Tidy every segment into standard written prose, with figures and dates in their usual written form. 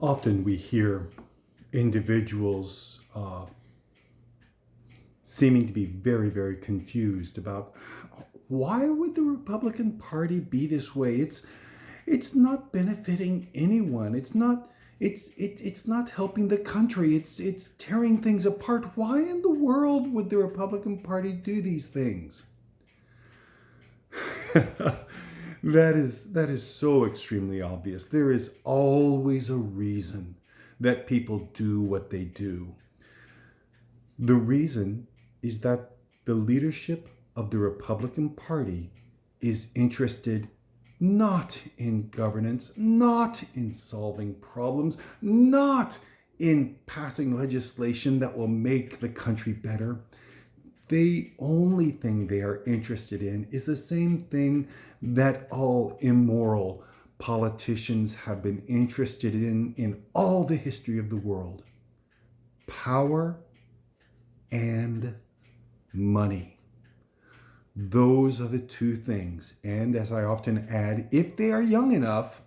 Often we hear individuals seeming to be very, very confused about why would the Republican Party be this way? It's not benefiting anyone. It's not helping the country. It's tearing things apart. Why in the world would the Republican Party do these things? That is so extremely obvious. There is always a reason that people do what they do. The reason is that the leadership of the Republican Party is interested not in governance, not in solving problems, not in passing legislation that will make the country better. The only thing they are interested in is the same thing that all immoral politicians have been interested in all the history of the world: power and money. Those are the two things. And as I often add, if they are young enough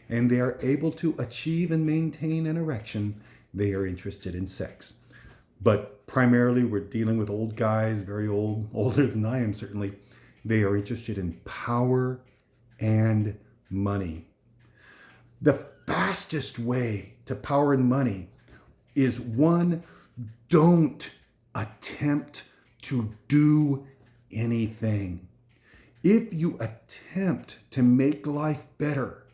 and they are able to achieve and maintain an erection, they are interested in sex. But primarily, we're dealing with old guys, very old, older than I am certainly. They are interested in power and money. The fastest way to power and money is one, don't attempt to do anything. If you attempt to make life better,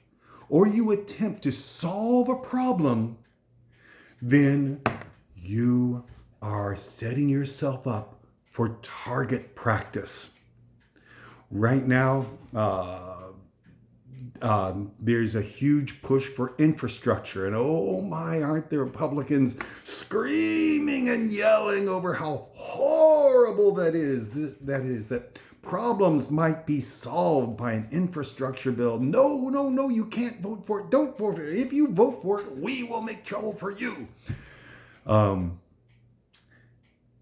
or you attempt to solve a problem, then you are setting yourself up for target practice. Right now, there's a huge push for infrastructure, and oh my, aren't the Republicans screaming and yelling over how horrible that is? That problems might be solved by an infrastructure bill. No, no, no, you can't vote for it. Don't vote for it. If you vote for it, we will make trouble for you.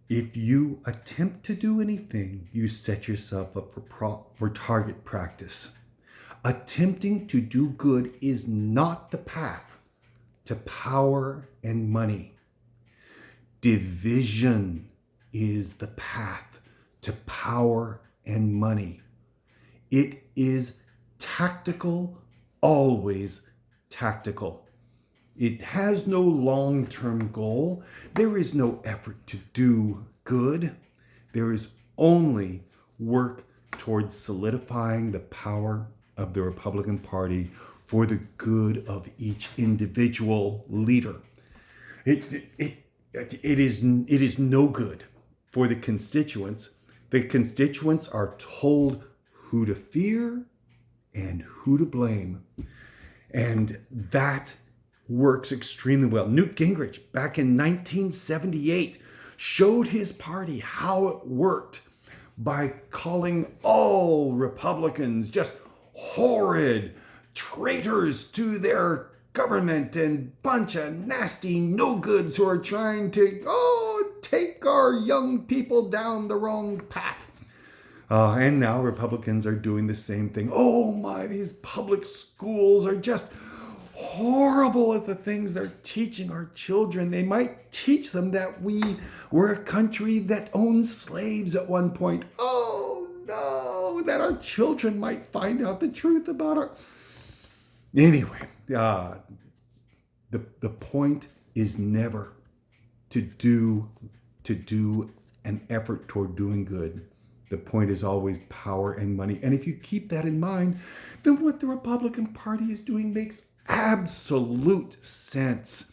If you attempt to do anything, you set yourself up for target practice. Attempting to do good is not the path to power and money. Division is the path to power and money. It is tactical, always tactical. It has no long-term goal. There is no effort to do good. There is only work towards solidifying the power of the Republican Party for the good of each individual leader. It is no good for the constituents. The constituents are told who to fear and who to blame. And that works extremely well. Newt Gingrich, back in 1978, showed his party how it worked by calling all Republicans just horrid traitors to their government and bunch of nasty no-goods who are trying to take our young people down the wrong path. And now Republicans are doing the same thing. Oh my, these public schools are just horrible at the things they're teaching our children. They might teach them that we were a country that owned slaves at one point. Oh no, that our children might find out the truth about our... Anyway, the point is never to do an effort toward doing good. The point is always power and money. And if you keep that in mind, then what the Republican Party is doing makes absolute sense.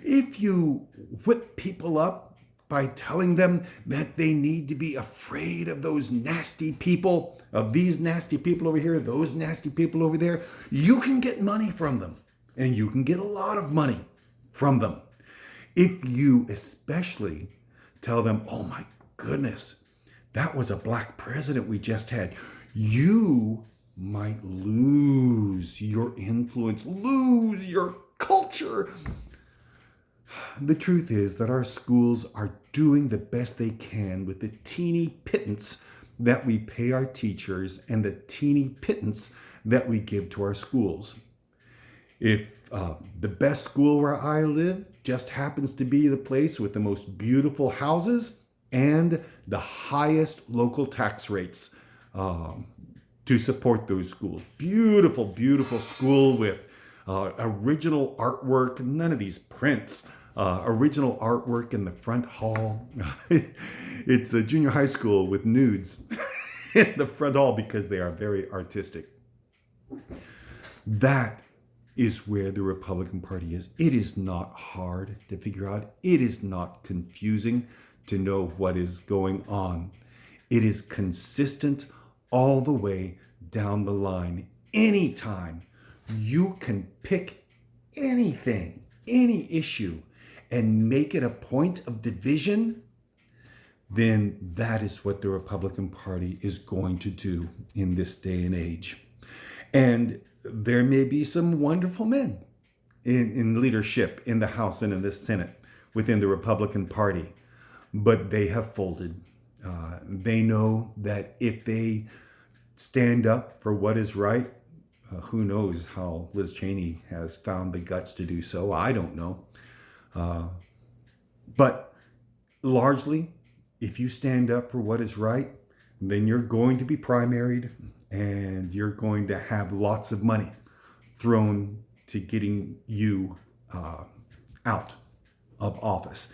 If you whip people up by telling them that they need to be afraid of those nasty people, of these nasty people over here, those nasty people over there, you can get money from them, and you can get a lot of money from them. If you especially tell them, oh my goodness, that was a black president we just had, you might lose your influence, lose your culture. The truth is that our schools are doing the best they can with the teeny pittance that we pay our teachers and the teeny pittance that we give to our schools. If The best school where I live just happens to be the place with the most beautiful houses and the highest local tax rates to support those schools. Beautiful, beautiful school with original artwork, none of these prints. Original artwork in the front hall. It's a junior high school with nudes in the front hall because they are very artistic. That is where the Republican Party is. It is not hard to figure out. It is not confusing to know what is going on. It is consistent all the way down the line. Anytime you can pick anything, any issue, and make it a point of division, then that is what the Republican Party is going to do in this day and age. And there may be some wonderful men in leadership in the House and in the Senate within the Republican Party, but they have folded. They know that if they stand up for what is right, who knows how Liz Cheney has found the guts to do so. I don't know. But largely, if you stand up for what is right, then you're going to be primaried and you're going to have lots of money thrown to getting you out of office.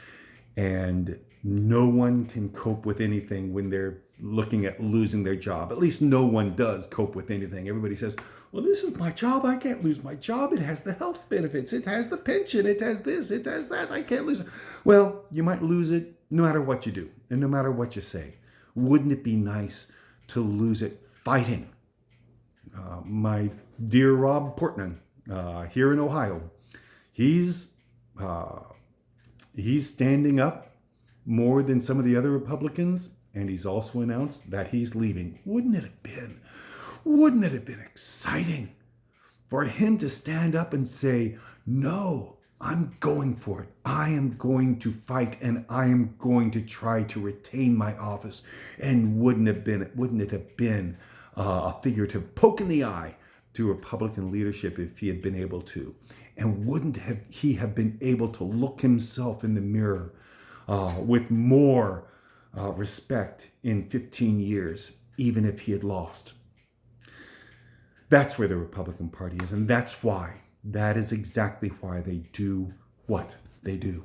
And no one can cope with anything when they're looking at losing their job. At least no one does cope with anything. Everybody says, well, this is my job. I can't lose my job. It has the health benefits. It has the pension. It has this. It has that. I can't lose it. Well, you might lose it no matter what you do and no matter what you say. Wouldn't it be nice to lose it fighting? My dear Rob Portman here in Ohio, he's standing up more than some of the other Republicans, and he's also announced that he's leaving. Wouldn't it have been exciting for him to stand up and say, no, I'm going for it. I am going to fight and I am going to try to retain my office. And wouldn't it have been a figurative poke in the eye to Republican leadership if he had been able to? And wouldn't he have been able to look himself in the mirror with more respect in 15 years, even if he had lost? That's where the Republican Party is, and that is exactly why they do what they do.